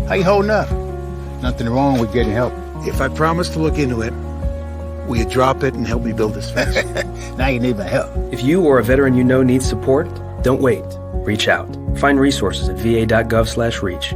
How you holding up? Nothing wrong with getting help. If I promise to look into it, will you drop it and help me build this fence? Now you need my help. If you or a veteran you know needs support, don't wait. Reach out. Find resources at va.gov/reach.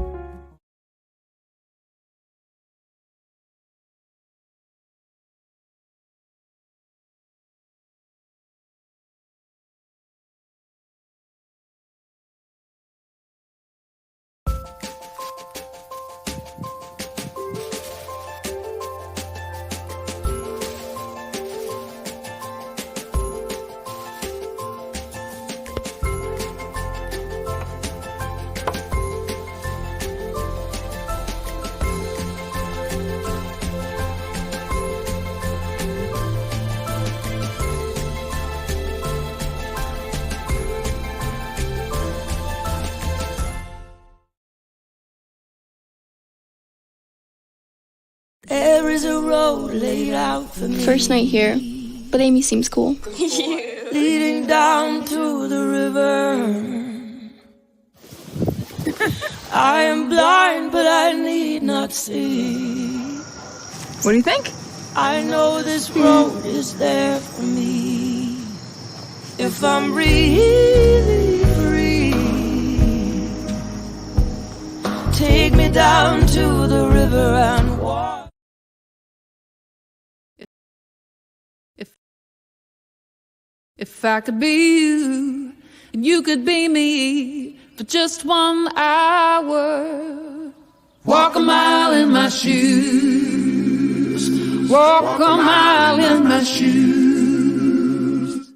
There is a road laid out for me. First night here, but Amy seems cool. Leading down to the river. I am blind, but I need not see. What do you think? I know this road is there for me. If I'm really free, take me down to the river and walk. If I could be you, and you could be me for just 1 hour. Walk a mile in my shoes. Walk a mile in my shoes.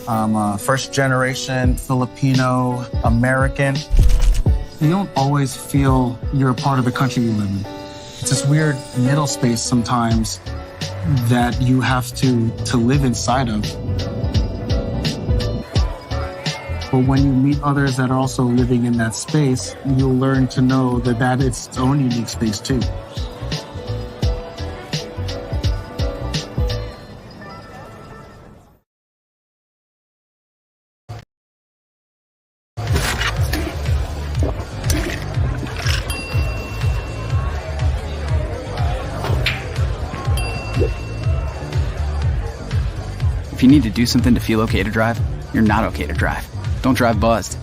I'm a first-generation Filipino American. You don't always feel you're a part of the country you live in. It's this weird middle space sometimes that you have to live inside of. But when you meet others that are also living in that space, you'll learn to know that it's its own unique space too. If you need to do something to feel okay to drive, you're not okay to drive. Don't drive buzzed.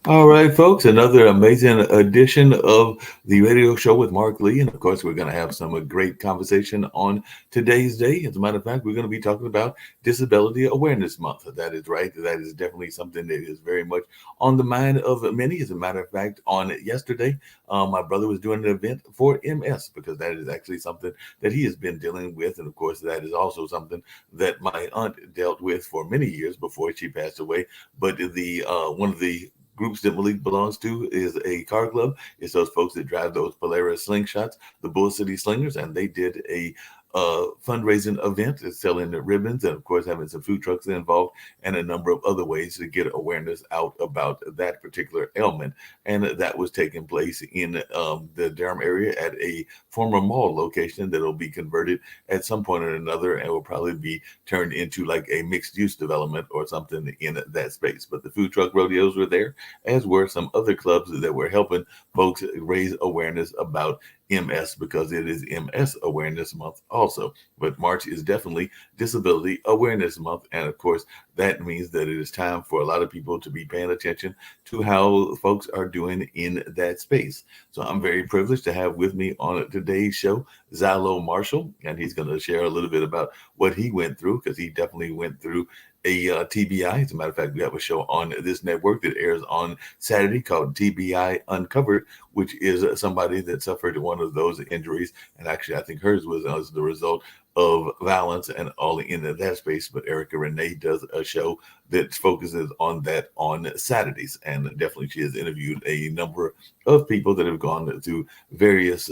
All right, folks, another amazing edition of the radio show with Mark Lee. And of course, we're going to have some great conversation on today's day. As a matter of fact, we're going to be talking about Disability Awareness Month. That is right. That is definitely something that is very much on the mind of many. As a matter of fact, on yesterday, my brother was doing an event for MS because that is actually something that he has been dealing with. And of course, that is also something that my aunt dealt with for many years before she passed away. But the one of the groups that Malik belongs to is a car club. It's those folks that drive those Polaris slingshots, the Bull City Slingers, and they did a fundraising event, selling the ribbons, and of course having some food trucks involved, and a number of other ways to get awareness out about that particular ailment. And that was taking place in the Durham area at a former mall location that will be converted at some point or another, and will probably be turned into like a mixed use development or something in that space. But the food truck rodeos were there, as were some other clubs that were helping folks raise awareness about MS, because it is MS Awareness Month also. But March is definitely Disability Awareness Month. And of course, that means that it is time for a lot of people to be paying attention to how folks are doing in that space. So I'm very privileged to have with me on today's show, Zilo Marshall, and he's going to share a little bit about what he went through, because he definitely went through a TBI. As a matter of fact, we have a show on this network that airs on Saturday called TBI Uncovered, which is somebody that suffered one of those injuries. And actually, I think hers was as the result of violence and all in that space. But Erica Renee does a show that focuses on that on Saturdays. And definitely she has interviewed a number of people that have gone through various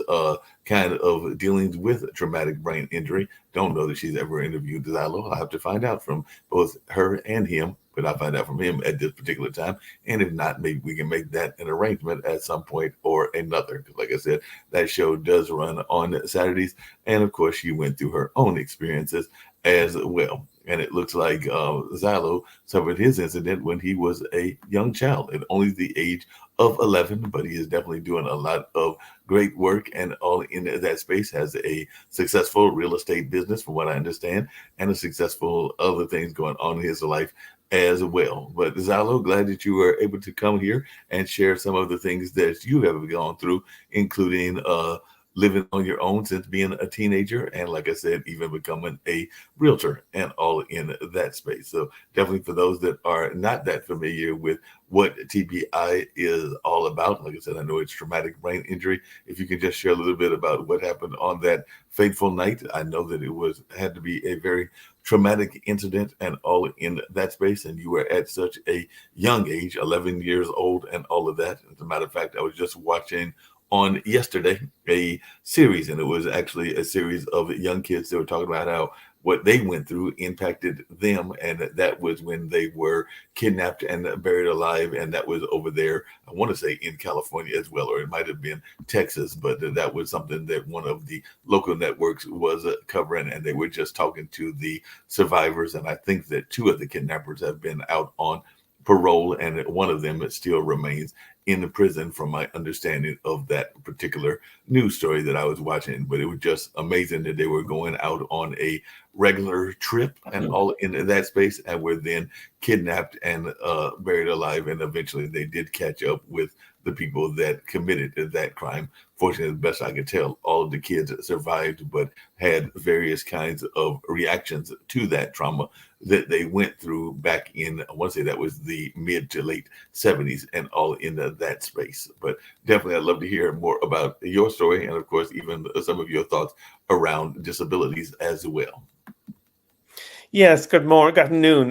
kind of dealings with traumatic brain injury. Don't know that she's ever interviewed Zilo. I'll have to find out from both her and him, but I'll find out from him at this particular time. And if not, maybe we can make that an arrangement at some point or another. Because like I said, that show does run on Saturdays. And of course, she went through her own experiences as well. And it looks like Xylo suffered his incident when he was a young child at only the age of 11, but he is definitely doing a lot of great work and all in that space. Has a successful real estate business, from what I understand, and a successful other things going on in his life as well. But Xylo, glad that you were able to come here and share some of the things that you have gone through, including living on your own since being a teenager, and like I said, even becoming a realtor and all in that space. So definitely for those that are not that familiar with what TBI is all about, like I said, I know it's traumatic brain injury. If you could just share a little bit about what happened on that fateful night. I know that it had to be a very traumatic incident and all in that space, and you were at such a young age, 11 years old, and all of that. As a matter of fact, I was just watching on yesterday a series, and it was actually a series of young kids that were talking about how what they went through impacted them, and that was when they were kidnapped and buried alive, and that was over there, I want to say in California as well, or it might have been Texas, but that was something that one of the local networks was covering, and they were just talking to the survivors, and I think that two of the kidnappers have been out on parole, and one of them still remains in the prison, from my understanding of that particular news story that I was watching. But it was just amazing that they were going out on a regular trip and all in that space, and were then kidnapped and buried alive, and eventually they did catch up with the people that committed that crime. Fortunately, the best I could tell, all of the kids survived, but had various kinds of reactions to that trauma that they went through back in, I want to say that was the mid to late 70s, and all in that space. But definitely, I'd love to hear more about your story, and of course, even some of your thoughts around disabilities as well. Yes, good morning, good afternoon.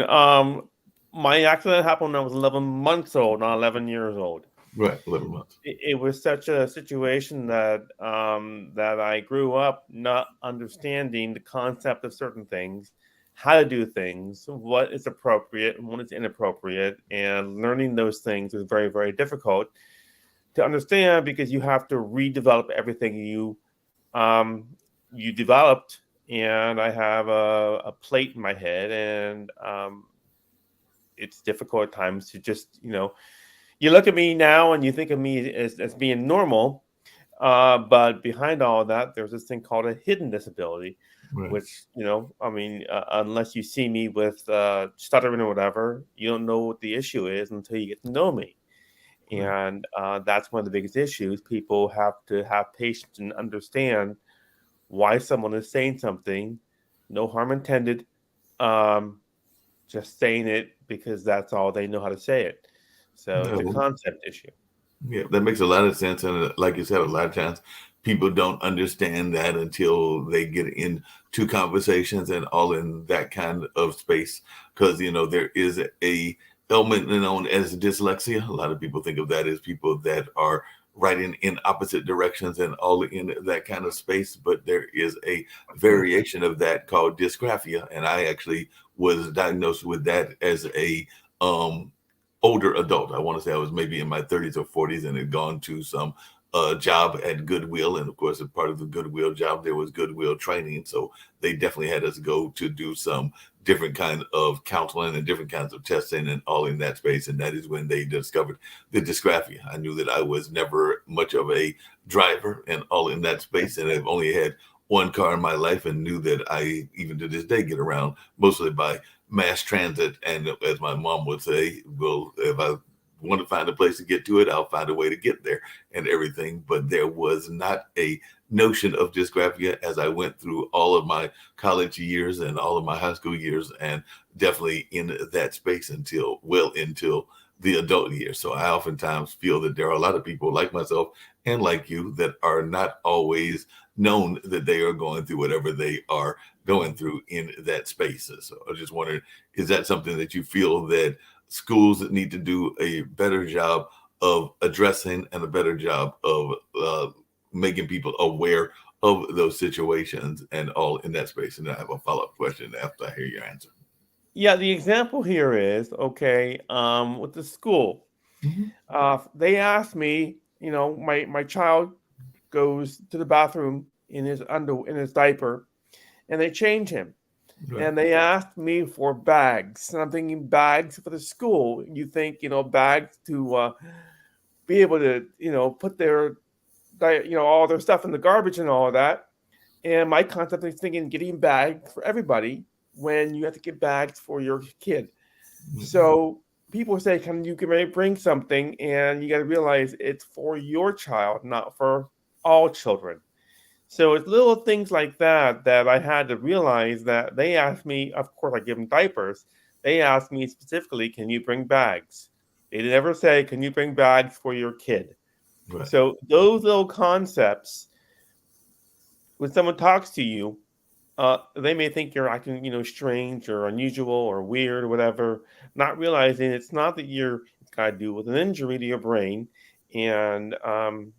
My accident happened when I was 11 months old, not 11 years old. Right, 11 months. It was such a situation that that I grew up not understanding the concept of certain things, how to do things, what is appropriate and what is inappropriate, and learning those things was very, very difficult to understand, because you have to redevelop everything you developed. And I have a plate in my head, and it's difficult at times to just, you look at me now and you think of me as being normal, but behind all of that, there's this thing called a hidden disability, Right. which, unless you see me with stuttering or whatever, you don't know what the issue is until you get to know me. Right. And that's one of the biggest issues. People have to have patience and understand why someone is saying something, no harm intended, just saying it because that's all they know how to say it. So it's a No. concept issue. Yeah, that makes a lot of sense. And like you said, a lot of times people don't understand that until they get into conversations and all in that kind of space. Because, there is a element known as dyslexia. A lot of people think of that as people that are writing in opposite directions and all in that kind of space. But there is a variation of that called dysgraphia. And I actually was diagnosed with that as a older adult. I want to say I was maybe in my 30s or 40s, and had gone to some job at Goodwill. And of course, as part of the Goodwill job, there was Goodwill training. So they definitely had us go to do some different kind of counseling and different kinds of testing and all in that space. And that is when they discovered the dysgraphia. I knew that I was never much of a driver and all in that space. And I've only had one car in my life, and knew that I, even to this day, get around mostly by mass transit. And as my mom would say, well, if I want to find a place to get to it, I'll find a way to get there and everything. But there was not a notion of dysgraphia as I went through all of my college years and all of my high school years, and definitely in that space until the adult years. So I oftentimes feel that there are a lot of people like myself and like you that are not always known that they are going through whatever they are going through in that space. So I just wondered, is that something that you feel that schools need to do a better job of addressing, and a better job of making people aware of those situations and all in that space? And I have a follow-up question after I hear your answer. Yeah, the example here is, okay, with the school. They asked me, my child goes to the bathroom in his diaper, and they change him. Right. and they asked me for bags. And I'm thinking bags for the school. You think, bags to be able to, put their, all their stuff in the garbage and all of that. And my concept is thinking getting bags for everybody when you have to get bags for your kid. So people say, can you bring something? And you got to realize it's for your child, not for all children. So it's little things like that that I had to realize that they asked me, of course, I give them diapers. They asked me specifically, can you bring bags? They never say, can you bring bags for your kid? Right. So those little concepts, when someone talks to you, they may think you're acting, strange or unusual or weird or whatever, not realizing it's not that it's got to do with an injury to your brain. And, and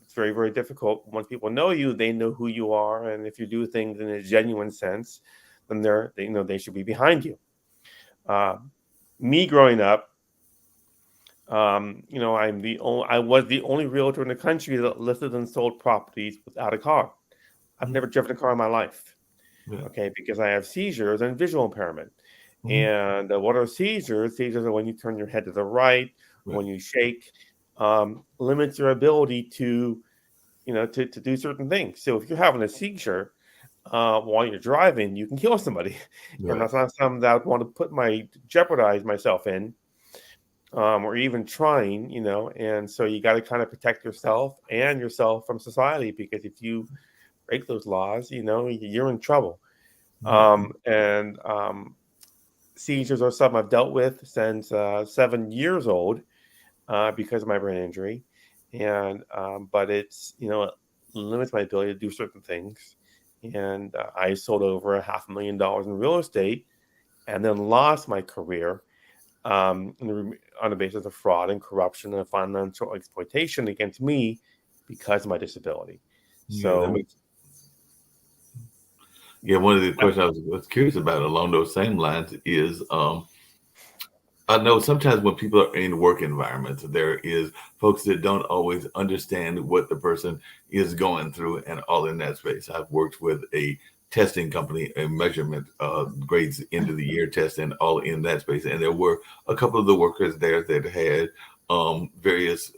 it's very, very difficult. Once people know you, they know who you are. And if you do things in a genuine sense, then they should be behind you. Uh, Me growing up, I was the only realtor in the country that listed and sold properties without a car. I've never driven a car in my life. Yeah. Okay, because I have seizures and visual impairment. And what are seizures? Seizures are when you turn your head to the right, or when you shake, limits your ability to, to do certain things. So if you're having a seizure while you're driving, you can kill somebody, and that's not something that I would want to jeopardize myself in, or even trying, And so you got to kind of protect yourself and yourself from society, because if you break those laws, you're in trouble. And seizures are something I've dealt with since 7 years old because of my brain injury, and but it's it limits my ability to do certain things. And I sold over $500,000 in real estate, and then lost my career on the basis of fraud and corruption and financial exploitation against me because of my disability. Yeah, that So makes. Yeah, one of the questions I was curious about along those same lines is, I know sometimes when people are in work environments, there is folks that don't always understand what the person is going through and all in that space. I've worked with a testing company, a measurement grades end of the year test and all in that space. And there were a couple of the workers there that had various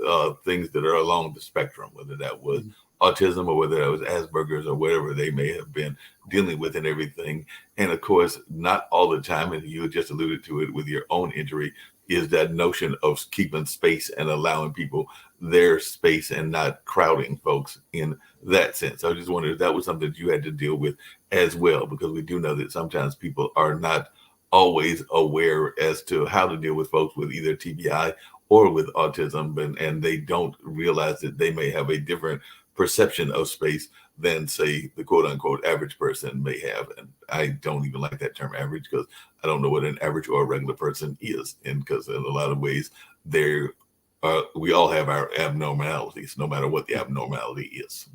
things that are along the spectrum, whether that was autism or whether that was Asperger's or whatever they may have been dealing with and everything. And of course, not all the time, and you just alluded to it with your own injury, is that notion of keeping space and allowing people their space and not crowding folks in that sense. I just wondered if that was something that you had to deal with as well, because we do know that sometimes people are not always aware as to how to deal with folks with either TBI or with autism, and they don't realize that they may have a different perception of space than, say, the quote unquote average person may have. And I don't even like that term average, because I don't know what an average or a regular person is. And because in a lot of ways, we all have our abnormalities, no matter what the abnormality is.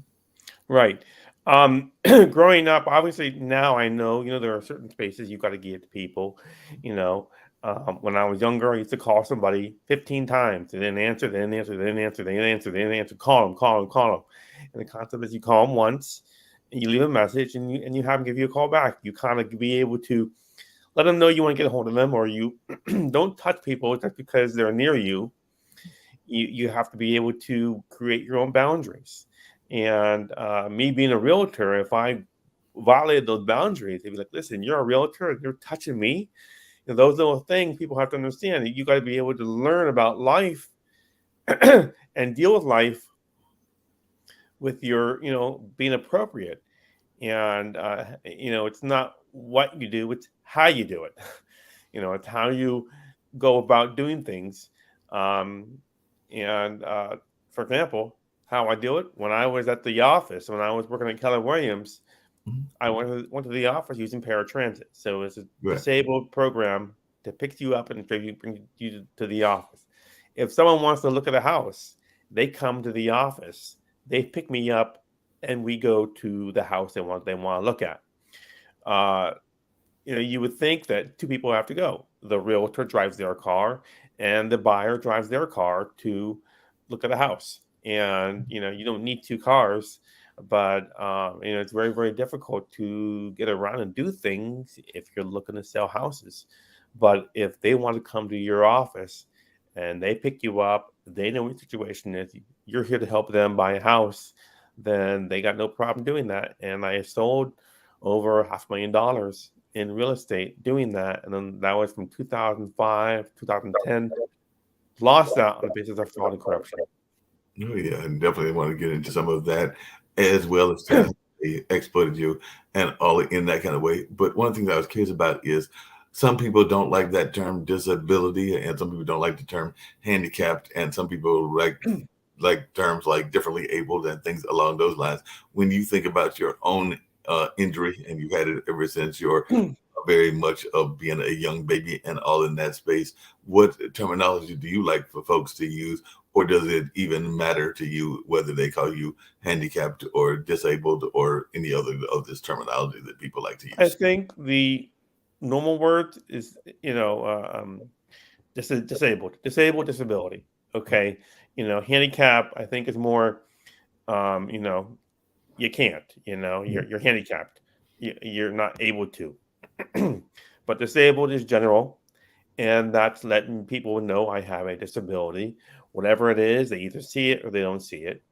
right. Growing up, obviously now I know, there are certain spaces you got to give to people. You know, when I was younger, I used to call somebody 15 times. They didn't answer, they didn't answer, they didn't answer, they didn't answer, they didn't answer. Call them, call them, call them. And the concept is you call them once, and you leave a message, and you have them give you a call back. You kind of be able to let them know you want to get a hold of them, or you don't touch people just because they're near you. You have to be able to create your own boundaries. And me being a realtor, if I violated those boundaries, they'd be like, listen, you're a realtor and you're touching me. Those little things people have to understand. You got to be able to learn about life and deal with life with your, being appropriate. And, it's not what you do, it's how you do it. It's how you go about doing things. Um, and For example, how I do it, when I was at the office, when I was working at Keller Williams, I went to the office using paratransit. So it's a disabled program to pick you up and bring you to the office. If someone wants to look at a house, they come to the office, they pick me up, and we go to the house they want to look at. You would think that two people have to go. The realtor drives their car, and the buyer drives their car to look at a house. And you don't need two cars. But it's very, very difficult to get around and do things if you're looking to sell houses. But if they want to come to your office and they pick you up, they know what your situation is, you're here to help them buy a house, then they got no problem doing that. And I sold over $500,000 in real estate doing that. And then that was from 2005, 2010. Lost that on the basis of fraud and corruption. Oh yeah, and definitely want to get into some of that as well as to how they exploited you and all in that kind of way. But one thing that I was curious about is some people don't like that term disability, and some people don't like the term handicapped, and some people like terms like differently abled and things along those lines. When you think about your own injury, and you've had it ever since your very much of being a young baby and all in that space, what terminology do you like for folks to use, or does it even matter to you whether they call you handicapped or disabled or any other of this terminology that people like to I use? think the normal word is, disability. Okay. Handicap, I think is more, you can't, you're handicapped. You're not able to. But disabled is general, and that's letting people know I have a disability. Whatever it is, they either see it or they don't see it.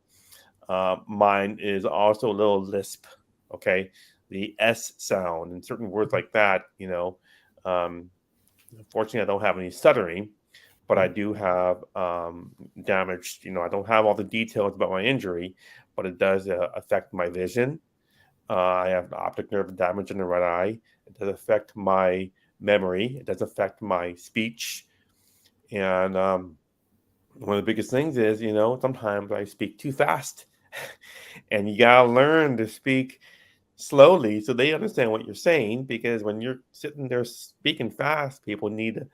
Mine is also a little lisp. Okay, the S sound and certain words like that. Unfortunately, I don't have any stuttering, but I do have damaged. I don't have all the details about my injury, but it does affect my vision. I have optic nerve damage in the right eye. It does affect my memory. It does affect my speech. And one of the biggest things is, sometimes I speak too fast. And you got to learn to speak slowly so they understand what you're saying. Because when you're sitting there speaking fast, people need to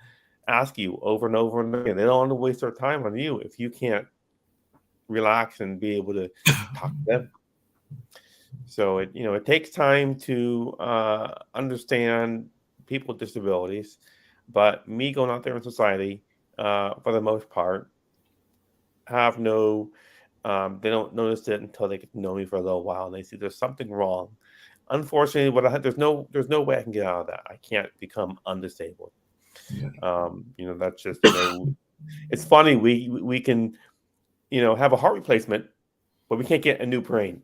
ask you over and over and again. They don't want to waste their time on you if you can't relax and be able to talk to them. So it takes time to understand people with disabilities, but me going out there in society, for the most part, have no. They don't notice it until they get to know me for a little while, and they see there's something wrong. Unfortunately, there's no way I can get out of that. I can't become undisabled. That's just it's funny. We can have a heart replacement, but we can't get a new brain.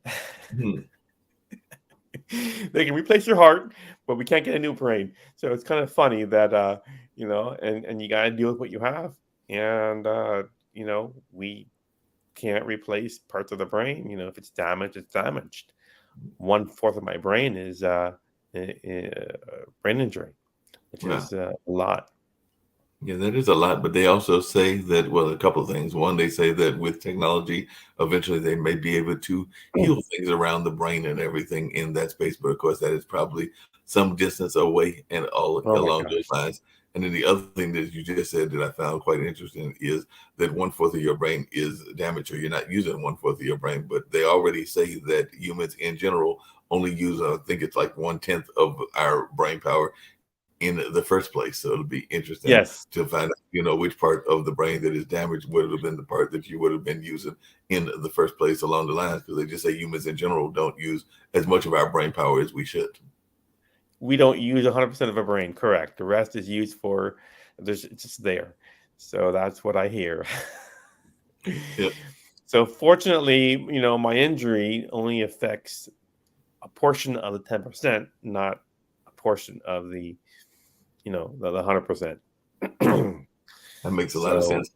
They can replace your heart, but we can't get a new brain. So it's kind of funny that and you got to deal with what you have, and we can't replace parts of the brain. If it's damaged, it's damaged. 1/4 of my brain is brain injury, which is a lot. Yeah, that is a lot, but they also say that, well, a couple of things. One, they say that with technology, eventually they may be able to heal things around the brain and everything in that space. But of course, that is probably some distance away and all Oh my along those gosh. lines. And then the other thing that you just said that I found quite interesting is that 1/4 of your brain is damaged, or you're not using 1/4 of your brain. But they already say that humans in general only use, I think it's like 1/10 of our brain power in the first place. So it'll be interesting Yes. to find out, which part of the brain that is damaged would have been the part that you would have been using in the first place along the lines, because they just say humans in general don't use as much of our brain power as we should. We don't use 100% of our brain, correct. The rest is used for, it's just there. So that's what I hear. Yeah. So fortunately, my injury only affects a portion of the 10%, not a portion of the 100%. That makes a lot of sense.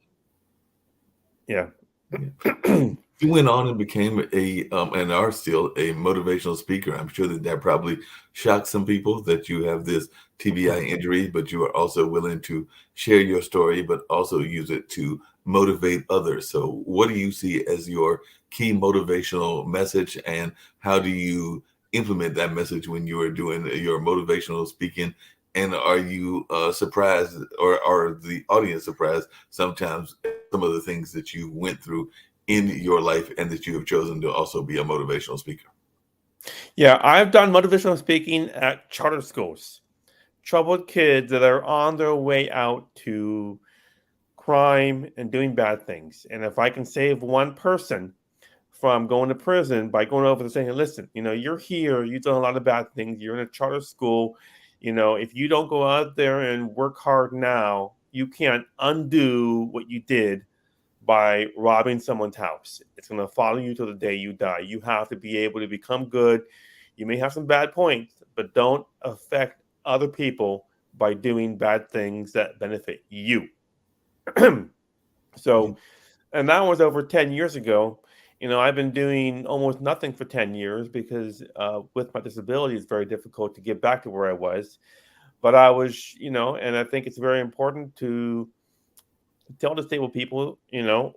Yeah. You went on and became and are still a motivational speaker. I'm sure that probably shocked some people that you have this TBI injury, but you are also willing to share your story, but also use it to motivate others. So what do you see as your key motivational message, and how do you implement that message when you are doing your motivational speaking? And are you surprised, or are the audience surprised sometimes at some of the things that you went through in your life and that you have chosen to also be a motivational speaker? Yeah, I've done motivational speaking at charter schools. Troubled kids that are on their way out to crime and doing bad things. And if I can save one person from going to prison by going over and saying, listen, you're here, you've done a lot of bad things, you're in a charter school. If you don't go out there and work hard now, you can't undo what you did by robbing someone's house. It's going to follow you till the day you die. You have to be able to become good. You may have some bad points, but don't affect other people by doing bad things that benefit you. So, and that was over 10 years ago. I've been doing almost nothing for 10 years because with my disability, it's very difficult to get back to where I was. But I was, and I think it's very important to tell disabled people,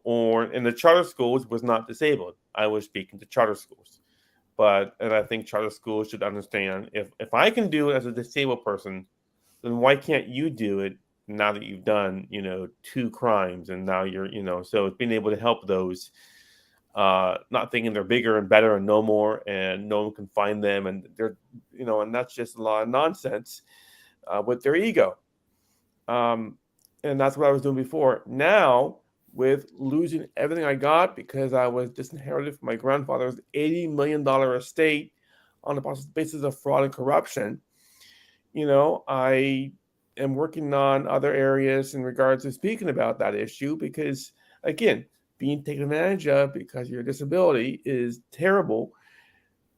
or in the charter schools was not disabled. I was speaking to charter schools. And I think charter schools should understand if I can do it as a disabled person, then why can't you do it now that you've done, 2 crimes and now you're, so it's being able to help those not thinking they're bigger and better and no more and no one can find them and they're, and that's just a lot of nonsense with their ego. And that's what I was doing before. Now, with losing everything I got because I was disinherited from my grandfather's $80 million estate on the basis of fraud and corruption, I am working on other areas in regards to speaking about that issue because, again, being taken advantage of because of your disability is terrible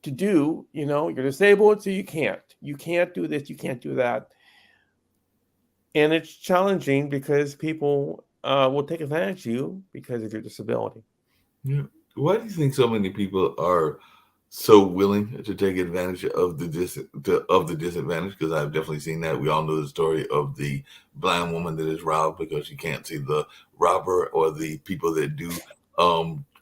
to do. You're disabled, so you can't. You can't do this, you can't do that. And it's challenging because people will take advantage of you because of your disability. Yeah. Why do you think so many people are so willing to take advantage of the disadvantage? Because I've definitely seen that. We all know the story of the blind woman that is robbed because she can't see the robber, or the people that do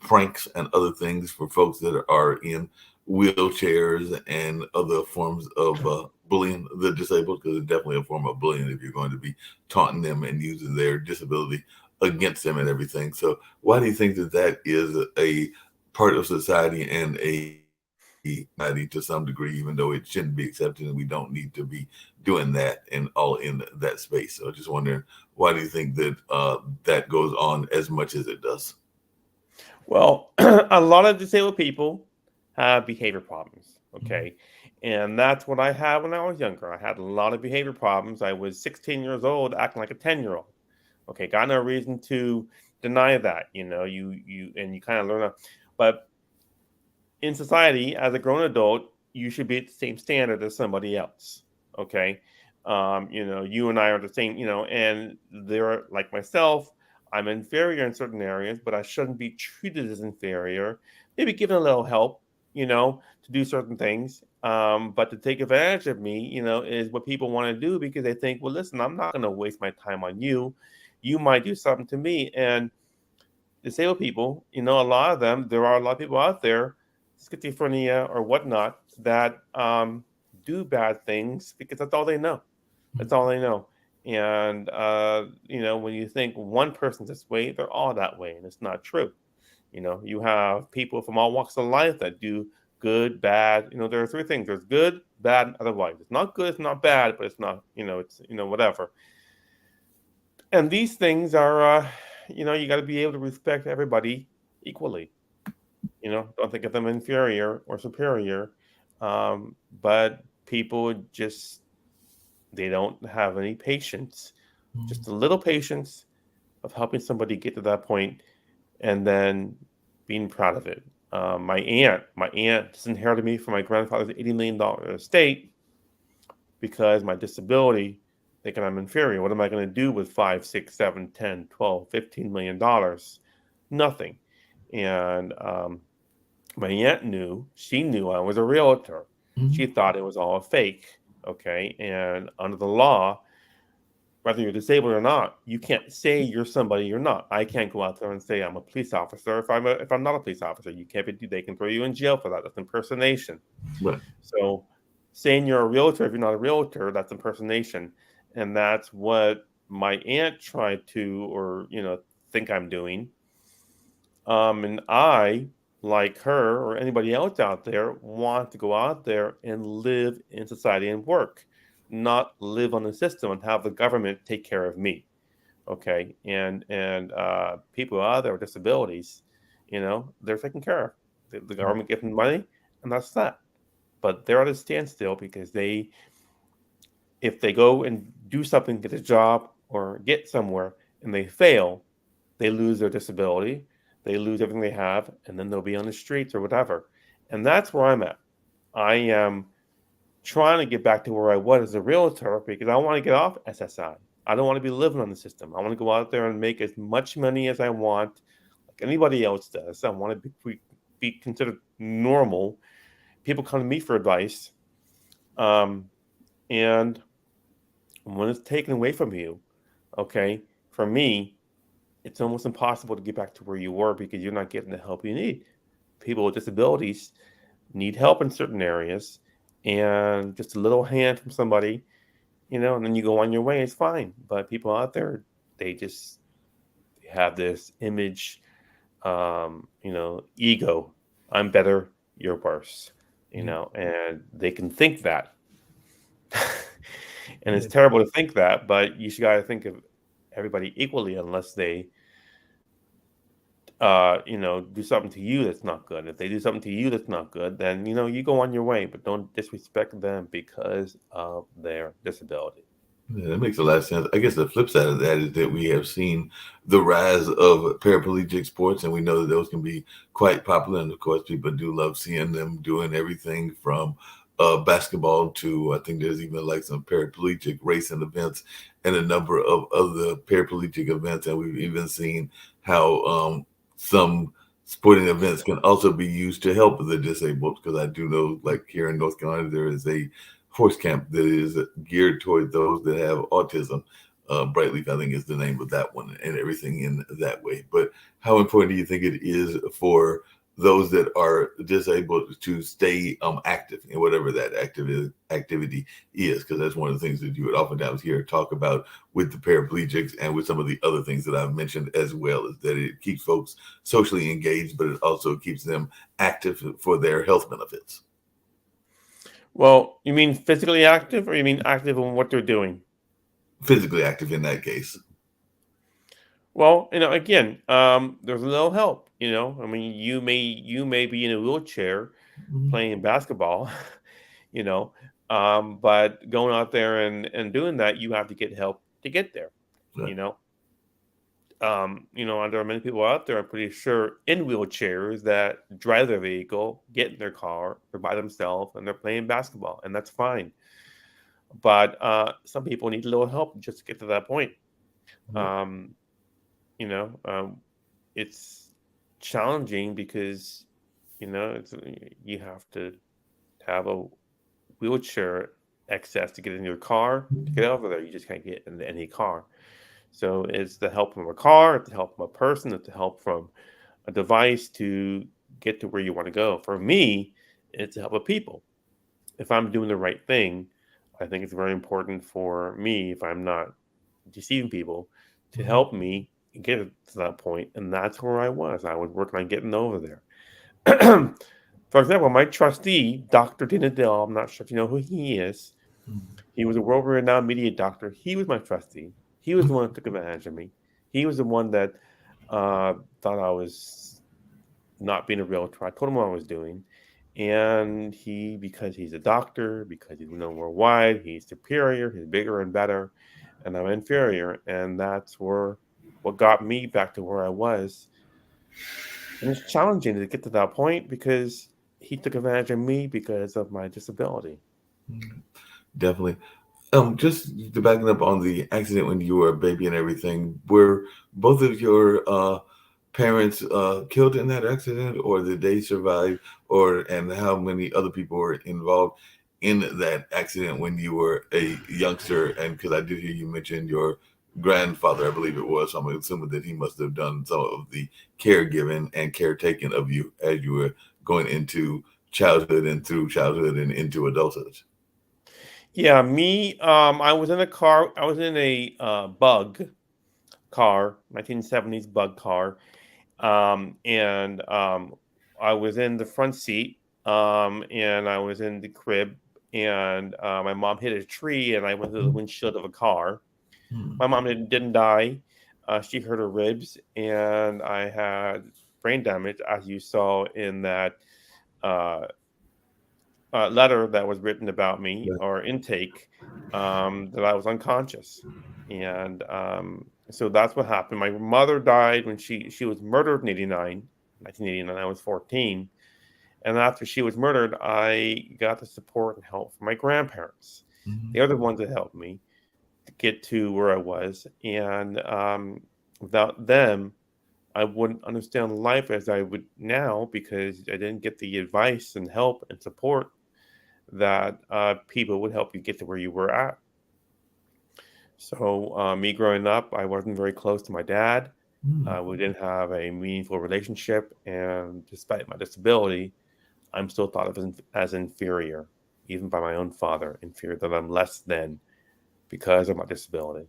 pranks and other things for folks that are in wheelchairs and other forms of bullying the disabled, because it's definitely a form of bullying if you're going to be taunting them and using their disability against them and everything. So why do you think that is a part of society and a society to some degree, even though it shouldn't be accepted and we don't need to be doing that and all in that space? So just wondering, why do you think that that goes on as much as it does? Well, a lot of disabled people have behavior problems. Okay. And that's what I had when I was younger. I had a lot of behavior problems. I was 16 years old acting like a 10-year-old. Okay. Got no reason to deny that. You kind of learn. But in society, as a grown adult, you should be at the same standard as somebody else. Okay. You and I are the same, and they're like myself. I'm inferior in certain areas, but I shouldn't be treated as inferior. Maybe given a little help, to do certain things. But to take advantage of me, is what people want to do because they think, well, listen, I'm not going to waste my time on you. You might do something to me. And disabled people, there are a lot of people out there, schizophrenia or whatnot, that do bad things because that's all they know. That's all they know. And, when you think one person's this way, they're all that way. And it's not true. You have people from all walks of life that do good, bad. There are 3 things. There's good, bad, and otherwise. It's not good, it's not bad, but it's not, it's, whatever. And these things are, you got to be able to respect everybody equally. Don't think of them inferior or superior. But people just, they don't have any patience, just a little patience of helping somebody get to that point and then being proud of it. My aunt disinherited me from my grandfather's $80 million estate because my disability, thinking I'm inferior. What am I going to do with 5, 6, 7, 10, 12, $15 million? Nothing. And my aunt knew I was a realtor. She thought it was all a fake. Okay. And under the law, whether you're disabled or not, you can't say you're somebody you're not. I can't go out there and say I'm a police officer if I'm not a police officer. You can't be. They can throw you in jail for that. That's impersonation. Right. So saying you're a realtor if you're not a realtor, that's impersonation, and that's what my aunt tried to, or think I'm doing. And I, like her or anybody else out there, want to go out there and live in society and work, not live on the system and have the government take care of me. Okay. And people out there with disabilities, they're taken care of. The government gives them money, and that's that. But they're at a standstill because if they go and do something, get a job or get somewhere, and they fail, they lose their disability, they lose everything they have, and then they'll be on the streets or whatever. And that's where I'm at. I am trying to get back to where I was as a realtor because I want to get off SSI. I don't want to be living on the system. I want to go out there and make as much money as I want, like anybody else does. I want to be considered normal. People come to me for advice. And when it's taken away from you, okay, for me, it's almost impossible to get back to where you were because you're not getting the help you need. People with disabilities need help in certain areas, and just a little hand from somebody, and then you go on your way, it's fine. But people out there, they just have this image, ego. I'm better, you're worse, and they can think that. And it's terrible to think that, but you got to think of everybody equally unless they do something to you that's not good. If they do something to you that's not good, then you go on your way, but don't disrespect them because of their disability. Yeah, that makes a lot of sense. I guess the flip side of that is that we have seen the rise of paraplegic sports, and we know that those can be quite popular. And of course, people do love seeing them doing everything from basketball to, I think there's even like some paraplegic racing events and a number of other paraplegic events. And we've even seen how some sporting events can also be used to help the disabled. Because I do know, like here in North Carolina, there is a horse camp that is geared toward those that have autism. Brightleaf, I think, is the name of that one, and everything in that way. But how important do you think it is for those that are disabled to stay active in whatever that activity is? Because that's one of the things that you would oftentimes hear talk about with the paraplegics and with some of the other things that I've mentioned as well, is that it keeps folks socially engaged, but it also keeps them active for their health benefits. Well, you mean physically active, or you mean active in what they're doing? Physically active in that case. Well, again, there's a little help. I mean, you may be in a wheelchair playing basketball, but going out there and doing that, you have to get help to get there. Right. There are many people out there, I'm pretty sure, in wheelchairs that drive their vehicle, get in their car, they're by themselves, and they're playing basketball, and that's fine. But some people need a little help just to get to that point. Um, it's challenging because, you have to have a wheelchair access to get in your car to get over there. You just can't get into any car. So it's the help from a car, it's the help from a person, it's the help from a device to get to where you want to go. For me, it's the help of people. If I'm doing the right thing, I think it's very important for me, if I'm not deceiving people, to help me get to that point. And that's where I was. I was working on getting over there. For example, my trustee, Dr. Dinadell, I'm not sure if you know who he is. He was a world-renowned media doctor. He was my trustee. He was the one that took advantage of me. He was the one that thought I was not being a realtor. I told him what I was doing. And because he's a doctor, because he's known worldwide, he's superior, he's bigger and better, and I'm inferior. And that's what got me back to where I was. And it's challenging to get to that point because he took advantage of me because of my disability. Definitely. Just to backing up on the accident when you were a baby and everything, were both of your parents killed in that accident, or did they survive, and how many other people were involved in that accident when you were a youngster? And because I did hear you mention your grandfather, I believe it was, so I'm assuming that he must have done some of the caregiving and caretaking of you as you were going into childhood and through childhood and into adulthood. Yeah, me, I was in a car. I was in a bug car, 1970s bug car. And I was in the front seat, and I was in the crib, and my mom hit a tree, and I went through the windshield of a car. My mom didn't die. She hurt her ribs, and I had brain damage, as you saw in that uh, letter that was written about me or intake, that I was unconscious. And so that's what happened. My mother died when she was murdered in 1989. I was 14. And after she was murdered, I got the support and help from my grandparents. They're the ones that helped me to get to where I was. And without them, I wouldn't understand life as I would now, because I didn't get the advice and help and support that people would help you get to where you were at. So me growing up, I wasn't very close to my dad. We didn't have a meaningful relationship. And despite my disability, I'm still thought of as inferior, even by my own father, inferior, that I'm less than because of my disability.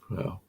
Well,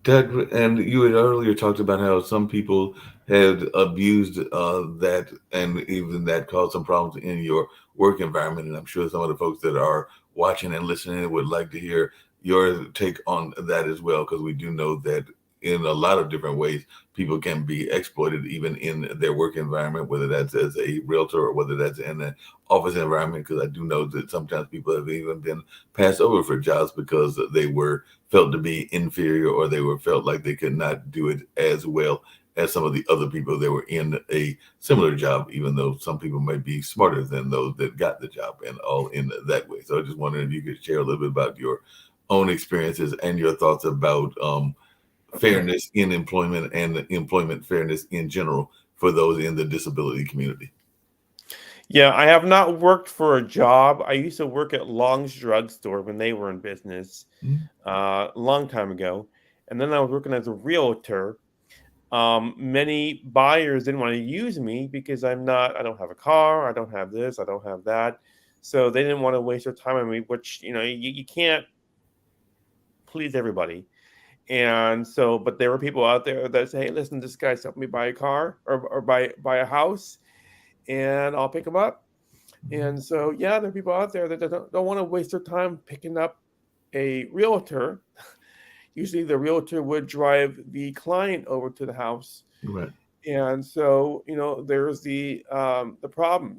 that, and you had earlier talked about how some people had abused that, and even that caused some problems in your work environment. And I'm sure some of the folks that are watching and listening would like to hear your take on that as well, because we do know that in a lot of different ways, people can be exploited even in their work environment, whether that's as a realtor or whether that's in an office environment. Because I do know that sometimes people have even been passed over for jobs because they were felt to be inferior, or they were felt like they could not do it as well as some of the other people that were in a similar job, even though some people might be smarter than those that got the job, and all in that way. So I just wondered if you could share a little bit about your own experiences and your thoughts about fairness in employment and employment fairness in general for those in the disability community. Yeah, I have not worked for a job. I used to work at Long's drugstore when they were in business a long time ago. And then I was working as a realtor. Many buyers didn't want to use me because I don't have a car, I don't have this, I don't have that. So they didn't want to waste their time on me, which, you can't please everybody. And so, but there were people out there that say, hey, listen, this guy's helping me buy a car or buy a house, and I'll pick them up. And so, yeah, there are people out there that don't want to waste their time picking up a realtor. Usually the realtor would drive the client over to the house. Right. And so, there's the problem,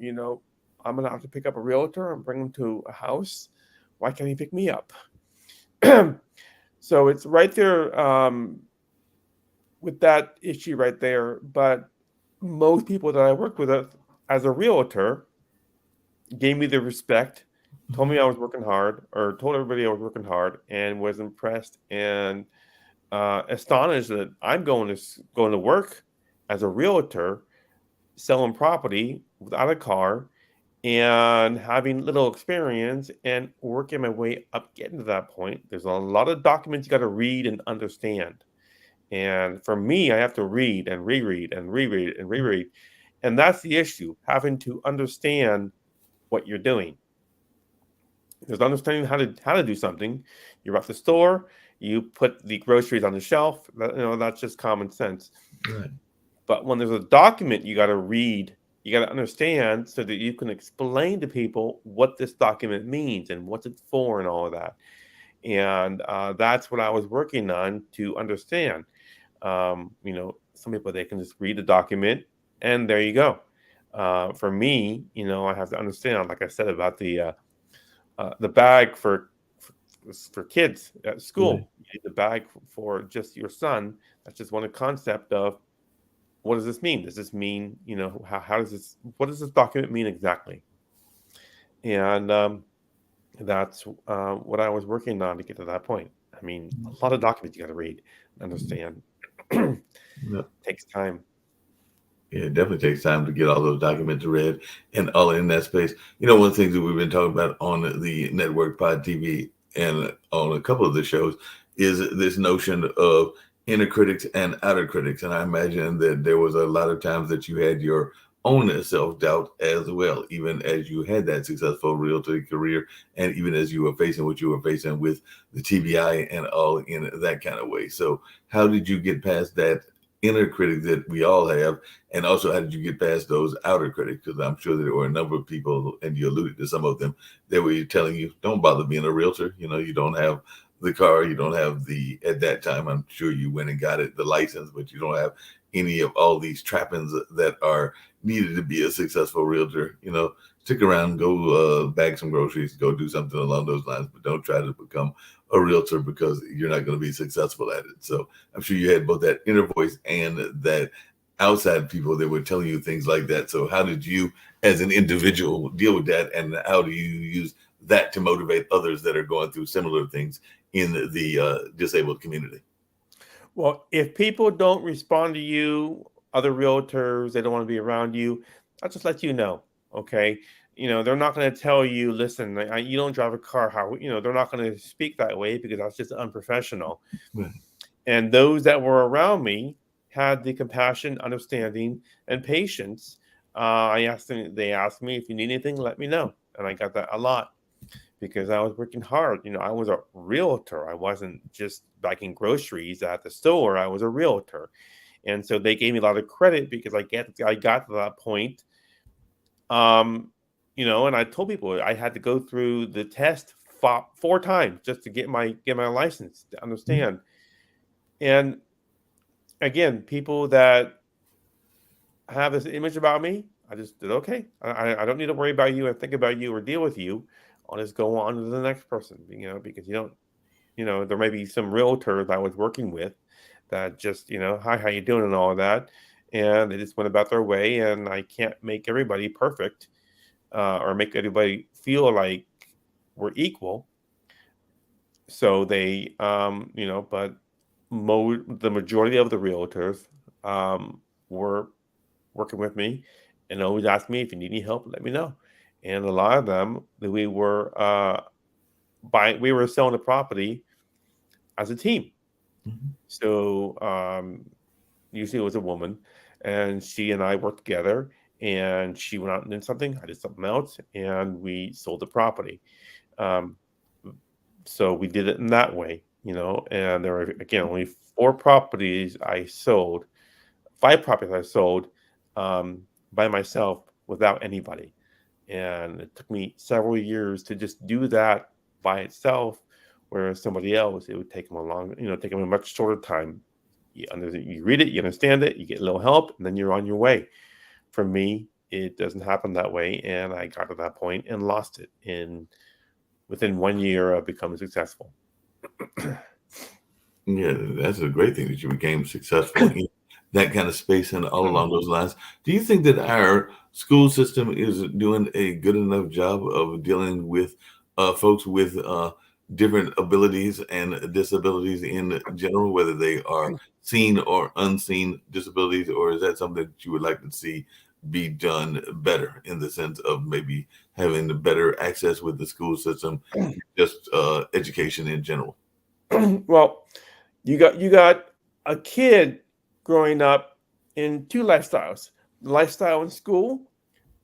I'm going to have to pick up a realtor and bring him to a house. Why can't he pick me up? So it's right there with that issue right there. But most people that I worked with as a realtor gave me the respect, told me I was working hard, or told everybody I was working hard, and was impressed and astonished that I'm going to work as a realtor, selling property without a car, and having little experience, and working my way up, getting to that point. There's a lot of documents you got to read and understand. And for me, I have to read and reread and reread and reread. And that's the issue, having to understand what you're doing. There's understanding how to do something. You're at the store, you put the groceries on the shelf. That's just common sense. Right. But when there's a document you got to read, you got to understand so that you can explain to people what this document means and what's it for and all of that. And that's what I was working on to understand. Some people, they can just read the document and there you go. For me, I have to understand, like I said, about the bag for kids at school. Right. You need the bag for just your son. That's just one concept of, what does this mean? Does this mean, what does this document mean exactly? And that's what I was working on to get to that point. I mean, a lot of documents you got to read and understand. Takes time. Yeah, it definitely takes time to get all those documents read and all in that space. One of the things that we've been talking about on the network Pod TV and on a couple of the shows is this notion of inner critics and outer critics. And I imagine that there was a lot of times that you had your own self-doubt as well, even as you had that successful realtor career, and even as you were facing what you were facing with the TBI and all in that kind of way. So how did you get past that inner critic that we all have, and also how did you get past those outer critics? Because I'm sure there were a number of people, and you alluded to some of them, that were telling you, don't bother being a realtor. You don't have the car, you don't have at that time, I'm sure you went and got it, the license, but you don't have any of all these trappings that are needed to be a successful realtor. Stick around, go bag some groceries, go do something along those lines, but don't try to become a realtor because you're not going to be successful at it. So I'm sure you had both that inner voice and that outside people that were telling you things like that. So how did you as an individual deal with that, and how do you use that to motivate others that are going through similar things in the disabled community? Well, if people don't respond to you, other realtors, they don't want to be around you, I'll just let you know. Okay. They're not going to tell you, listen, you don't drive a car. They're not going to speak that way because that's just unprofessional. Right. And those that were around me had the compassion, understanding, and patience. They asked me, if you need anything, let me know. And I got that a lot because I was working hard. I was a realtor. I wasn't just bagging groceries at the store. I was a realtor. And so they gave me a lot of credit because I got to that point. And I told people I had to go through the test four times just to get my license to understand. And again, people that have this image about me, I just did okay. I don't need to worry about you and think about you or deal with you. I'll just go on to the next person, because there may be some realtors I was working with that just, hi, how you doing and all of that. And they just went about their way, and I can't make everybody perfect or make everybody feel like we're equal. So they, but the majority of the realtors were working with me and always asked me, if you need any help, let me know. And a lot of them that we were selling the property as a team. Mm-hmm. So usually it was a woman, and she and I worked together, and she went out and did something, I did something else, and we sold the property. So we did it in that way, and there were, again, only 5 properties I sold by myself without anybody. And it took me several years to just do that by itself, whereas somebody else, it would take them take them a much shorter time. You read it, you understand it, you get a little help, and then you're on your way. For me, it doesn't happen that way, and I got to that point and lost it within 1 year of becoming successful. Yeah, that's a great thing that you became successful in that kind of space and all along those lines. Do you think that our school system is doing a good enough job of dealing with folks with different abilities and disabilities in general, whether they are seen or unseen disabilities, or is that something that you would like to see be done better in the sense of maybe having the better access with the school system, just education in general? Well, you got a kid growing up in two lifestyles: the lifestyle in school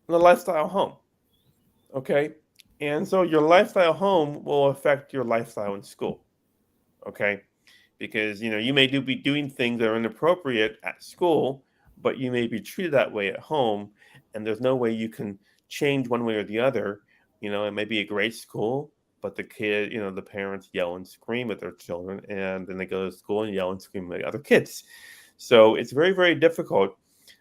and the lifestyle home. Okay. And so your lifestyle home will affect your lifestyle in school. Okay. Because you may be doing things that are inappropriate at school, but you may be treated that way at home, and there's no way you can change one way or the other. It may be a great school, but the parents yell and scream at their children, and then they go to school and yell and scream at other kids. So it's very, very difficult.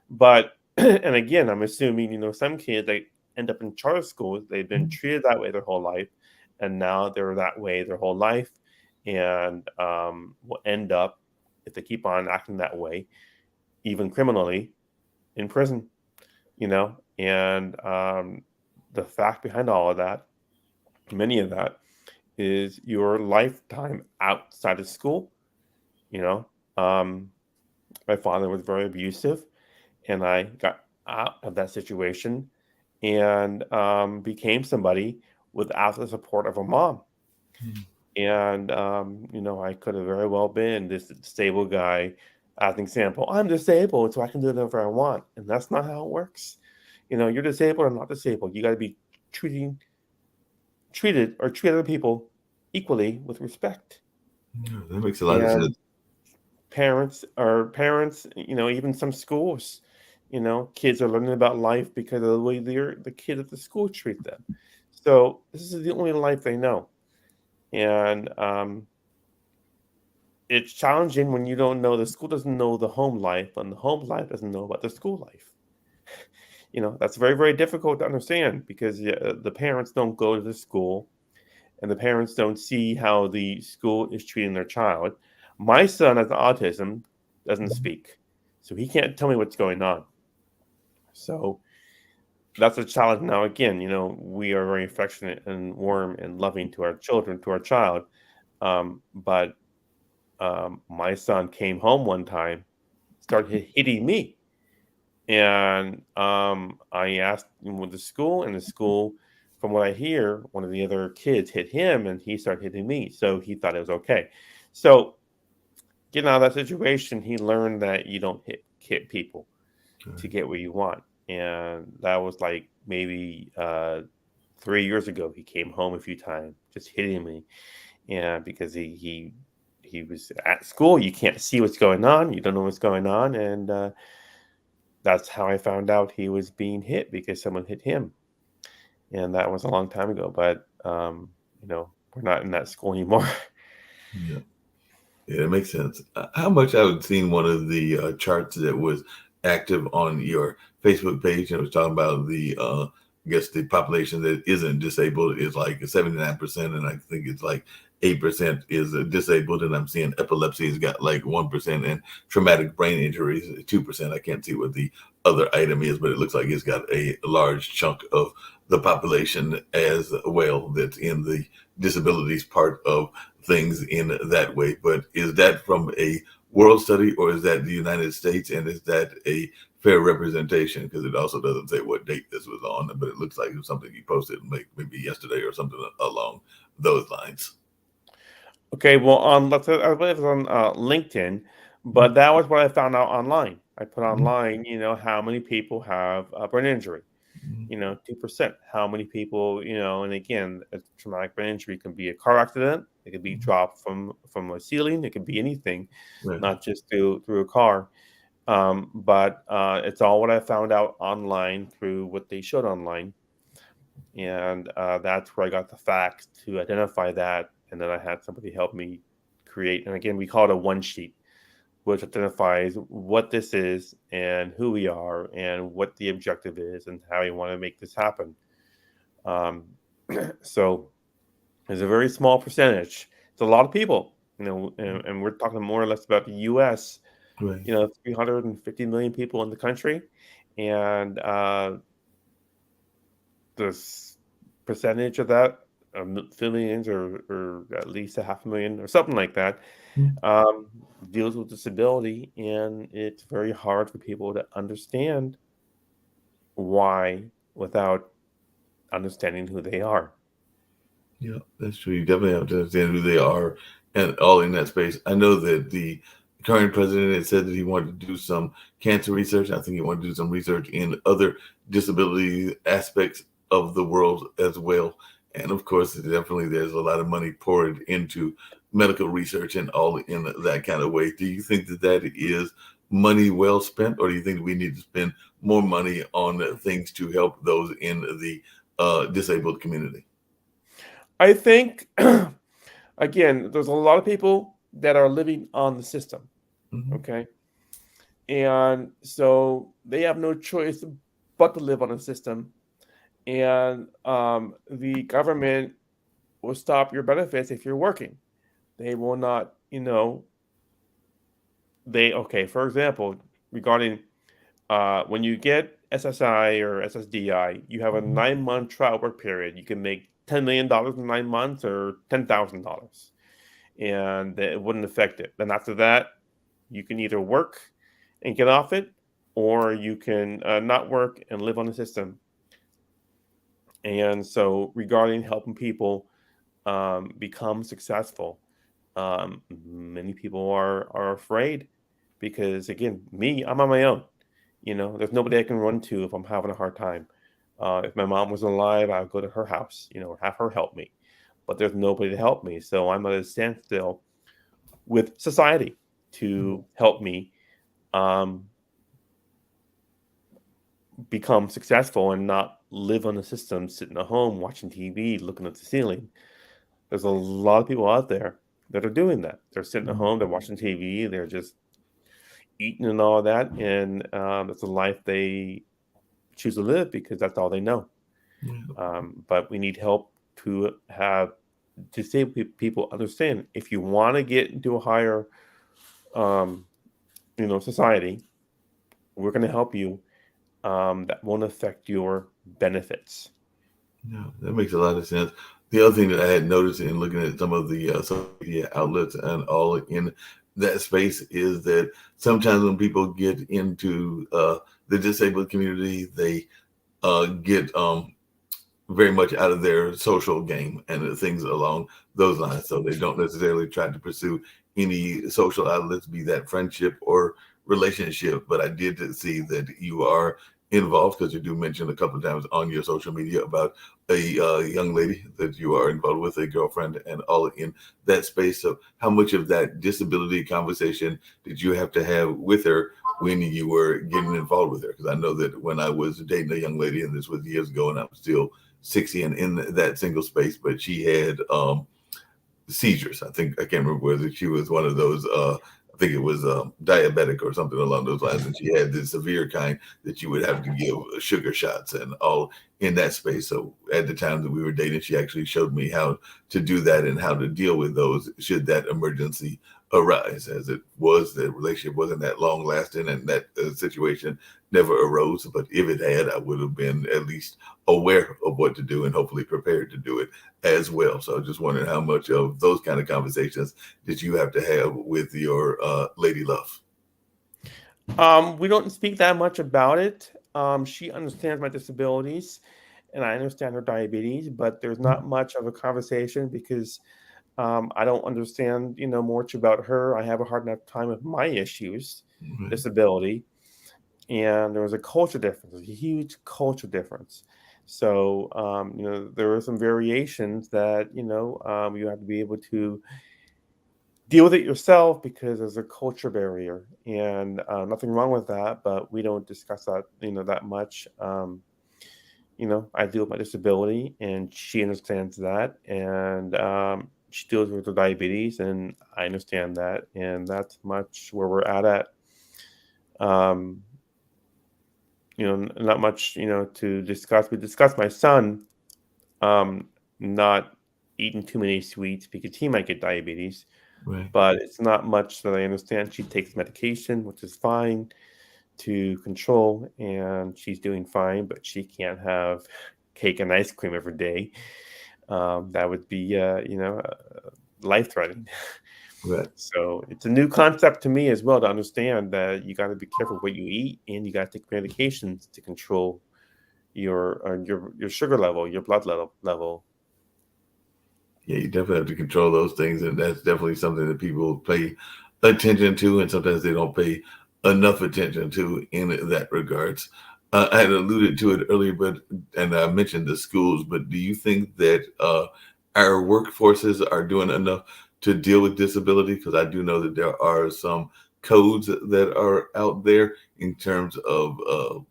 But and again, I'm assuming some kids, they end up in charter schools, they've been treated that way their whole life, and now they're that way their whole life, and will end up, if they keep on acting that way, even criminally, in prison. And the fact behind all of that, many of that, is your lifetime outside of school. My father was very abusive, and I got out of that situation and became somebody without the support of a mom. And I could have very well been this disabled guy. As an example, I'm disabled, so I can do whatever I want, and that's not how it works. You're disabled or not disabled. You got to be treated or treat other people equally with respect. Yeah, that makes a lot of And sense. parents, even some schools, kids are learning about life because of the way the kid at the school treat them. So this is the only life they know. And it's challenging when you don't know, the school doesn't know the home life, and the home life doesn't know about the school life. That's very, very difficult to understand because the parents don't go to the school and the parents don't see how the school is treating their child. My son has autism, doesn't speak, so he can't tell me what's going on. So that's a challenge. Now, again, we are very affectionate and warm and loving to our children, to our child. But my son came home one time, started hitting me. And I asked him with the school, and the school, from what I hear, one of the other kids hit him and he started hitting me. So he thought it was okay. So getting out of that situation, he learned that you don't hit people to get what you want. And that was like maybe 3 years ago. He came home a few times, just hitting me. And because he was at school, you can't see what's going on, you don't know what's going on, and that's how I found out he was being hit, because someone hit him. And that was a long time ago, but we're not in that school anymore. Yeah. Yeah, it makes sense. How much I had seen one of the charts that was active on your Facebook page, and it was talking about I guess the population that isn't disabled is like 79%, and I think it's like 8% is disabled, and I'm seeing epilepsy has got like 1%, and traumatic brain injuries 2%. I can't see what the other item is, but it looks like it's got a large chunk of the population as well that's in the disabilities part of things in that way. But is that from a world study, or is that the United States, and is that a fair representation? Because it also doesn't say what date this was on, but it looks like it was something you posted maybe yesterday or something along those lines. Okay, well, I believe it was on LinkedIn, but that was what I found out online. I put online, how many people have a brain injury. 2%. How many people, and again, a traumatic brain injury can be a car accident. It could be dropped from a ceiling. It could be anything, Right. not just through a car. But it's all what I found out online through what they showed online. And that's where I got the facts to identify that. And then I had somebody help me create. And again, we call it a one sheet, which identifies what this is and who we are and what the objective is and how we want to make this happen. Um, so it's a very small percentage. It's a lot of people, and we're talking more or less about the U.S. Right. 350 million people in the country, and this percentage of that, millions or at least 500,000 or something like that, deals with disability, and it's very hard for people to understand why without understanding who they are. Yeah, that's true. You definitely have to understand who they are and all in that space. I know that the current president had said that he wanted to do some cancer research. I think he wanted to do some research in other disability aspects of the world as well. And of course, definitely there's a lot of money poured into medical research and all in that kind of way. Do you think that that is money well spent, or do you think we need to spend more money on things to help those in the disabled community? I think, again, there's a lot of people that are living on the system. Okay. And so they have no choice but to live on a system. And the government will stop your benefits if you're working. They will not, for example, regarding when you get SSI or SSDI, you have a 9-month trial work period. You can make $10 million in 9 months or $10,000, and it wouldn't affect it. Then after that, you can either work and get off it, or you can not work and live on the system. And so, regarding helping people become successful, many people are afraid because, again, I'm on my own. There's nobody I can run to if I'm having a hard time. If my mom was alive, I would go to her house, have her help me. But there's nobody to help me, so I'm at a standstill with society to help me become successful and not live on the system, sitting at home watching TV, looking at the ceiling. There's a lot of people out there that are doing that. They're sitting at home, they're watching TV, they're just eating and all that, and it's a life they choose to live because that's all they know. But we need help to have disabled people understand if you want to get into a higher, um, society, we're going to help you. That won't affect your benefits. Yeah, that makes a lot of sense. The other thing that I had noticed in looking at some of the social media outlets and all in that space is that sometimes when people get into the disabled community, they get very much out of their social game and things along those lines. So they don't necessarily try to pursue any social outlets, be that friendship or relationship. But I did see that you are involved because you do mention a couple of times on your social media about a young lady that you are involved with, a girlfriend, and all in that space. So how much of that disability conversation did you have to have with her when you were getting involved with her? Because I know that when I was dating a young lady, and this was years ago, and I'm still 60 and in that single space, but she had seizures. I can't remember whether she was one of those I think it was diabetic or something along those lines, and she had the severe kind that you would have to give sugar shots and all in that space. So at the time that we were dating, she actually showed me how to do that and how to deal with those should that emergency arise. As it was, the relationship wasn't that long lasting, and that situation never arose. But if it had, I would have been at least aware of what to do and hopefully prepared to do it as well. So I was just wondering how much of those kind of conversations did you have to have with your lady love? We don't speak that much about it. She understands my disabilities, and I understand her diabetes, but there's not much of a conversation because I don't understand, much about her. I have a hard enough time with my issues, disability, and there was a culture difference, a huge culture difference. So, there are some variations that, you have to be able to deal with it yourself because there's a culture barrier, and nothing wrong with that, but we don't discuss that, that much. I deal with my disability, and she understands that, and she deals with the diabetes, and I understand that, and that's much where we're at. Um, Not much, to discuss. We discussed my son um, not eating too many sweets because he might get diabetes, Right. but it's not much that I understand. She takes medication, which is fine to control, and she's doing fine, but she can't have cake and ice cream every day. That would be, life threatening. Right. So it's a new concept to me as well to understand that you got to be careful what you eat, and you got to take medications to control your sugar level, your blood level. Yeah, you definitely have to control those things, and that's definitely something that people pay attention to, and sometimes they don't pay enough attention to in that regards. I had alluded to it earlier, and I mentioned the schools, but do you think that our workforces are doing enough to deal with disability? Because I do know that there are some codes that are out there in terms of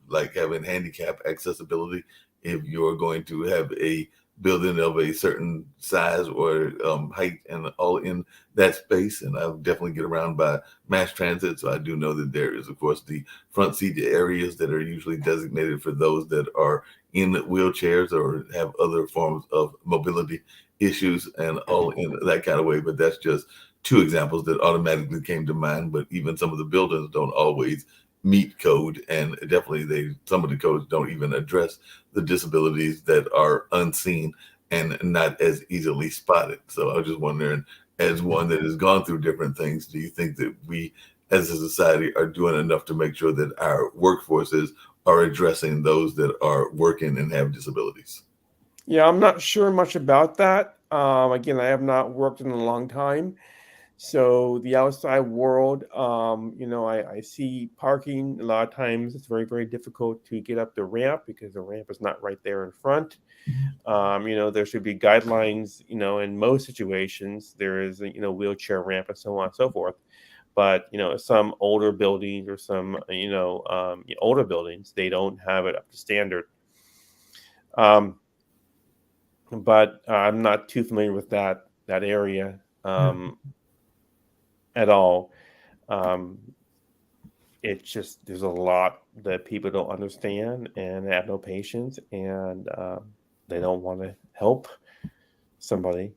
like having handicap accessibility. If you're going to have a building of a certain size or height and all in that space. And I'll definitely get around by mass transit. So I do know that there is, of course, the front seat areas that are usually designated for those that are in wheelchairs or have other forms of mobility issues and all in that kind of way. But that's just two examples that automatically came to mind. But even some of the buildings don't always meet code, and definitely some of the codes don't even address the disabilities that are unseen and not as easily spotted. So I was just wondering, as one that has gone through different things, do you think that we as a society are doing enough to make sure that our workforces are addressing those that are working and have disabilities? Yeah, I'm not sure much about that. Again, I have not worked in a long time. So the outside world, I see parking. A lot of times it's very, very difficult to get up the ramp because the ramp is not right there in front. There should be guidelines, in most situations. There is a, wheelchair ramp and so on and so forth. But, some older buildings or some, older buildings, they don't have it up to standard. But I'm not too familiar with that area. at all. Um, it's just there's a lot that people don't understand and have no patience, and they don't want to help somebody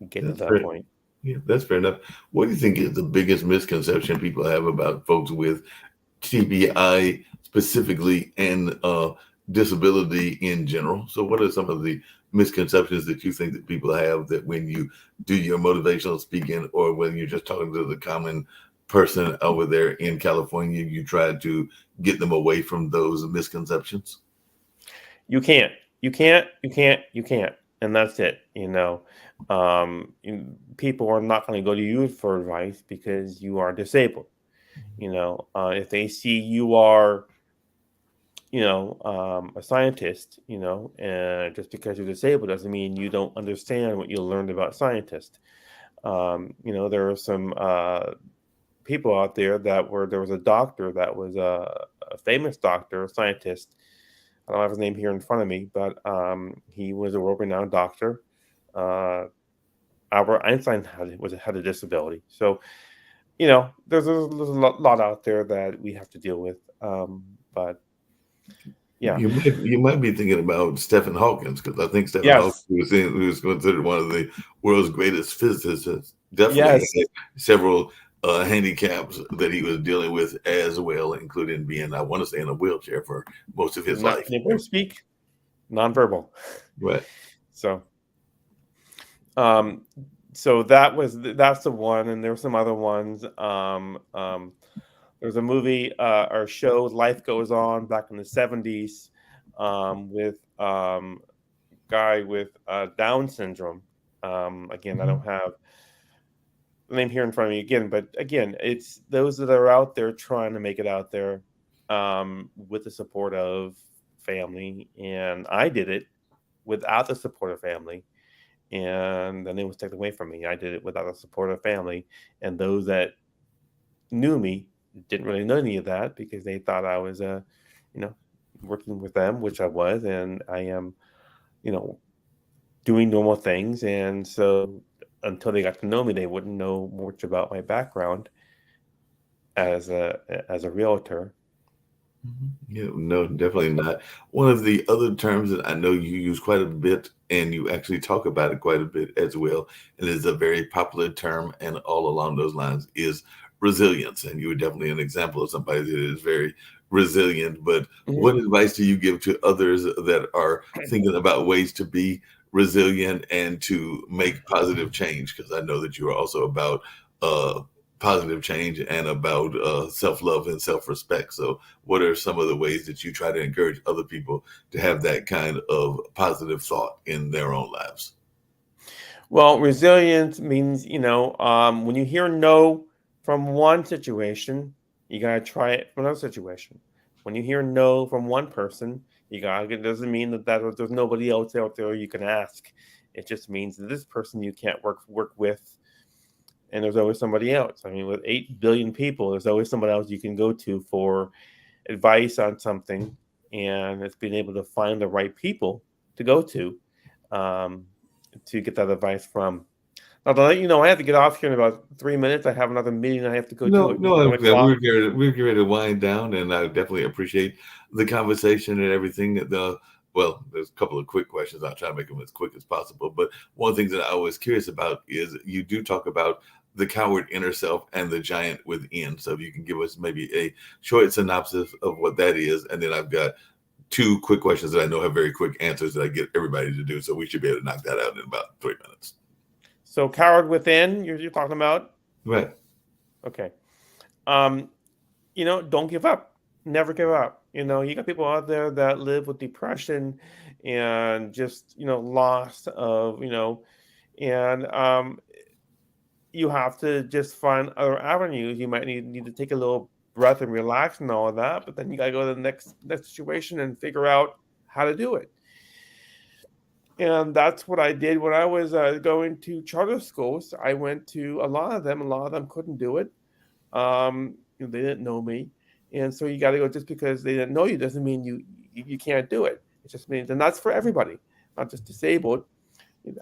get to That's that fair. point. Yeah, that's fair enough. What do you think is the biggest misconception people have about folks with TBI specifically and disability in general? So, what are some of the misconceptions that you think that people have that when you do your motivational speaking or when you're just talking to the common person over there in California, you try to get them away from those misconceptions? You can't, you can't, and that's it. People are not going to go to you for advice because you are disabled. If they see you are, a scientist, and just because you're disabled doesn't mean you don't understand what you learned about scientists. There are some people out there there was a doctor that was a famous doctor, a scientist. I don't have his name here in front of me, but he was a world-renowned doctor. Albert Einstein had a disability, so there's a lot out there that we have to deal with. But yeah, You might be thinking about Stephen Hawking because I think Stephen Hawking yes, was considered one of the world's greatest physicists. Definitely yes. had several handicaps that he was dealing with as well, including being, I want to say, in a wheelchair for most of his Not life. able to speak, nonverbal. Right. So, um, that's the one, and there were some other ones. There was a movie or show, Life Goes On, back in the 70s, with guy with Down syndrome. Again, I don't have the name here in front of me again, but again, it's those that are out there trying to make it out there with the support of family, and I did it without the support of family, and then it was taken away from me. I did it without the support of family, and those that knew me didn't really know any of that because they thought I was you know, working with them, which I was, and I am, you know, doing normal things. And so until they got to know me, they wouldn't know much about my background as a realtor. Yeah, no, definitely not. One of the other terms that I know you use quite a bit, and you actually talk about it quite a bit as well, and is a very popular term, and all along those lines is resilience. And you were definitely an example of somebody that is very resilient. But Mhm. what advice do you give to others that are thinking about ways to be resilient and to make positive change? Because I know that you are also about positive change and about self-love and self-respect. So what are some of the ways that you try to encourage other people to have that kind of positive thought in their own lives? Well, resilience means, when you hear no from one situation, you got to try it from another situation. When you hear no from one person, it doesn't mean that there's nobody else out there you can ask. It just means that this person you can't work with, and there's always somebody else. I mean, with 8 billion people, there's always somebody else you can go to for advice on something, and it's being able to find the right people to go um, to get that advice from. Now, to let you know, I have to get off here in about 3 minutes. I have another meeting I have to go No, to at no, 1 o'clock. we're getting ready to wind down, and I definitely appreciate the conversation and everything. Well, there's a couple of quick questions. I'll try to make them as quick as possible. But one thing that I was curious about is you do talk about the coward inner self and the giant within. So if you can give us maybe a short synopsis of what that is, and then I've got two quick questions that I know have very quick answers that I get everybody to do. So we should be able to knock that out in about 3 minutes. So, coward within, you're talking about? Right. Okay. Don't give up. Never give up. You got people out there that live with depression and just, loss of, and you have to just find other avenues. You might need to take a little breath and relax and all of that, but then you got to go to the next situation and figure out how to do it. And that's what I did when I was going to charter schools. I went to a lot of them. A lot of them couldn't do it. They didn't know me, and so you got to go. Just because they didn't know you doesn't mean you can't do it. It just means, and that's for everybody, not just disabled.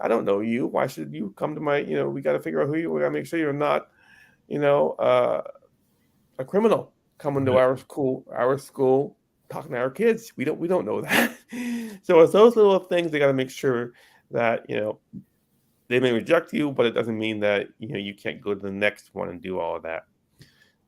I don't know you. Why should you come to my? We got to figure out who you. We got to make sure you're not, a criminal coming to our school, talking to our kids. We don't know that. So it's those little things they got to make sure that they may reject you, but it doesn't mean that you can't go to the next one and do all of that.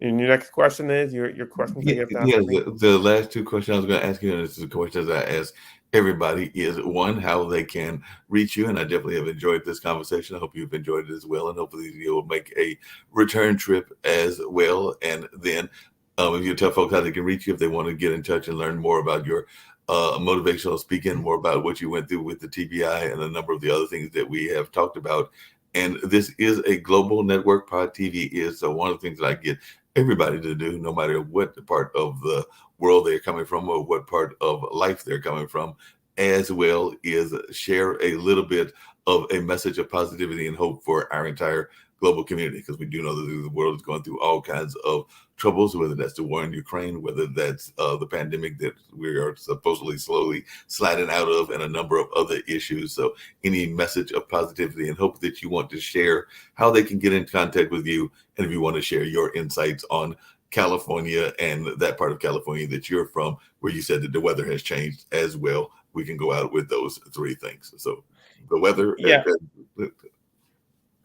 And your next question is your questions that you have to ask me. The last two questions I was going to ask you, and this is the questions I ask everybody, is one, how they can reach you. And I definitely have enjoyed this conversation. I hope you've enjoyed it as well. And hopefully you'll make a return trip as well. And then if you tell folks how they can reach you, if they want to get in touch and learn more about your motivational speaking, more about what you went through with the TBI and a number of the other things that we have talked about. And this is a global network. Pod TV is. So one of the things that I get everybody to do, no matter what part of the world they're coming from or what part of life they're coming from, as well, is share a little bit of a message of positivity and hope for our entire global community, because we do know that the world is going through all kinds of troubles, whether that's the war in Ukraine, whether that's the pandemic that we are supposedly slowly sliding out of, and a number of other issues. So any message of positivity and hope that you want to share, how they can get in contact with you, and if you want to share your insights on California and that part of California that you're from, where you said that the weather has changed as well, we can go out with those three things. So the weather. Yeah.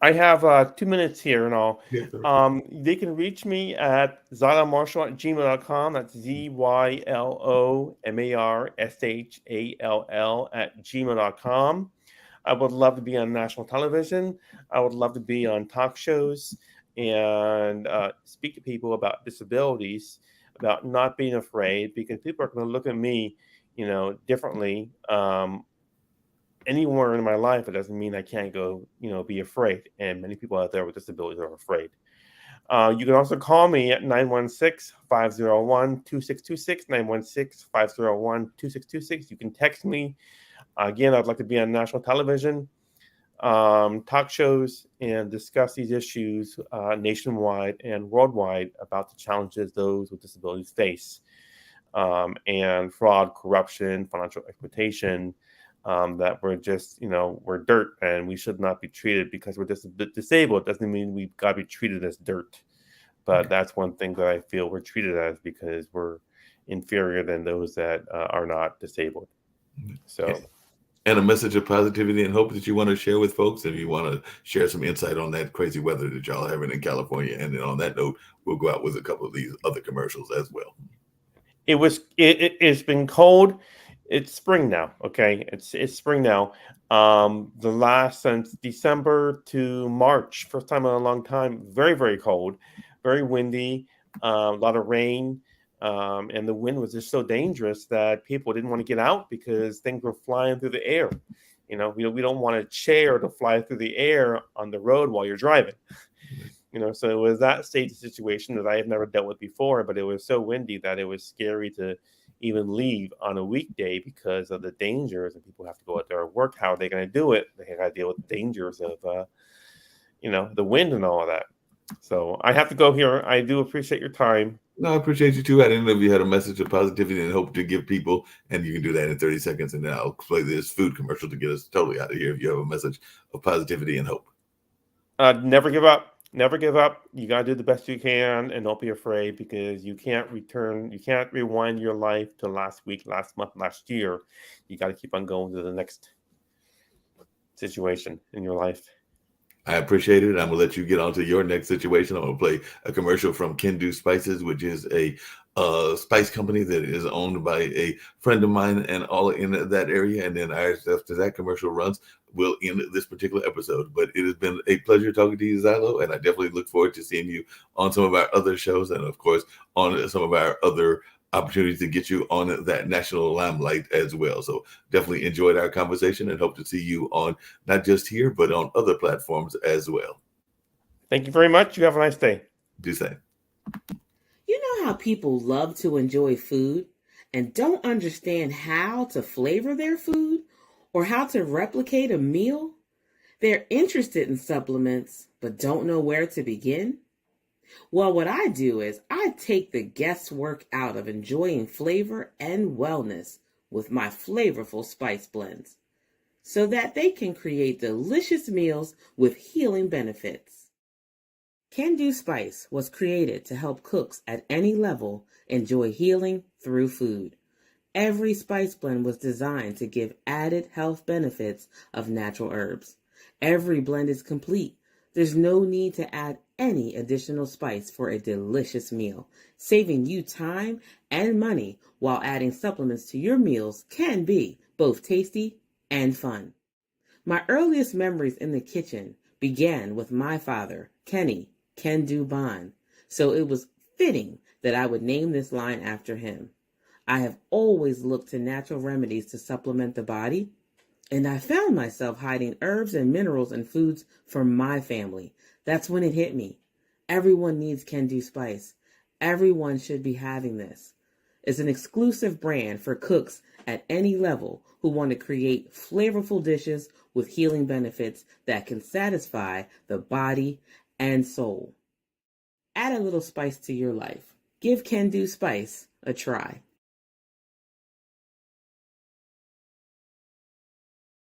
I have 2 minutes here and all. Yeah. They can reach me at zylomarshall@gmail.com. That's ZYLOMARSHALL@gmail.com. I would love to be on national television. I would love to be on talk shows and speak to people about disabilities, about not being afraid, because people are going to look at me, differently. Anywhere in my life, it doesn't mean I can't go, be afraid. And many people out there with disabilities are afraid. You can also call me at 916-501-2626, 916-501-2626. You can text me. Again, I'd like to be on national television, talk shows, and discuss these issues nationwide and worldwide about the challenges those with disabilities face, and fraud, corruption, financial exploitation, that we're just, we're dirt and we should not be treated because we're disabled. Doesn't mean we've got to be treated as dirt. But that's one thing that I feel we're treated as, because we're inferior than those that are not disabled. So. And a message of positivity and hope that you want to share with folks, if you want to share some insight on that crazy weather that y'all are having in California. And then on that note, we'll go out with a couple of these other commercials as well. It's been cold. It's spring now. Okay. It's spring now. The last since December to March, first time in a long time, very, very cold, very windy, a lot of rain. And the wind was just so dangerous that people didn't want to get out because things were flying through the air. We don't want a chair to fly through the air on the road while you're driving. So it was that state of situation that I have never dealt with before, but it was so windy that it was scary to even leave on a weekday because of the dangers, and people have to go out there and work. How are they going to do it? They got to deal with the dangers of, the wind and all of that. So I have to go here. I do appreciate your time. No, I appreciate you too. I didn't know if you had a message of positivity and hope to give people, and you can do that in 30 seconds. And then I'll play this food commercial to get us totally out of here. If you have a message of positivity and hope. Never give up. Never give up. You got to do the best you can, and don't be afraid, because you can't rewind your life to last week, last month, last year. You got to keep on going to the next situation in your life. I appreciate it. I'm going to let you get on to your next situation. I'm going to play a commercial from Kendu Spices, which is a spice company that is owned by a friend of mine and all in that area. And then after that commercial runs, we'll end this particular episode. But it has been a pleasure talking to you, Zylo, and I definitely look forward to seeing you on some of our other shows, and of course on some of our other opportunities to get you on that national limelight as well. So definitely enjoyed our conversation and hope to see you on not just here, but on other platforms as well. Thank you very much. You have a nice day. Do same. You know how people love to enjoy food and don't understand how to flavor their food or how to replicate a meal? They're interested in supplements, but don't know where to begin? Well, what I do is I take the guesswork out of enjoying flavor and wellness with my flavorful spice blends. so that they can create delicious meals with healing benefits. Can-Do Spice was created to help cooks at any level enjoy healing through food. Every spice blend was designed to give added health benefits of natural herbs. Every blend is complete. There's no need to add any additional spice for a delicious meal. Saving you time and money while adding supplements to your meals can be both tasty and fun. My earliest memories in the kitchen began with my father, Kenny Can-Do Bond, so it was fitting that I would name this line after him. I have always looked to natural remedies to supplement the body, and I found myself hiding herbs and minerals in foods for my family. That's when it hit me. Everyone needs Can-Do Spice. Everyone should be having this. It's an exclusive brand for cooks at any level who want to create flavorful dishes with healing benefits that can satisfy the body and soul. Add a little spice to your life. Give Can-Do Spice a try.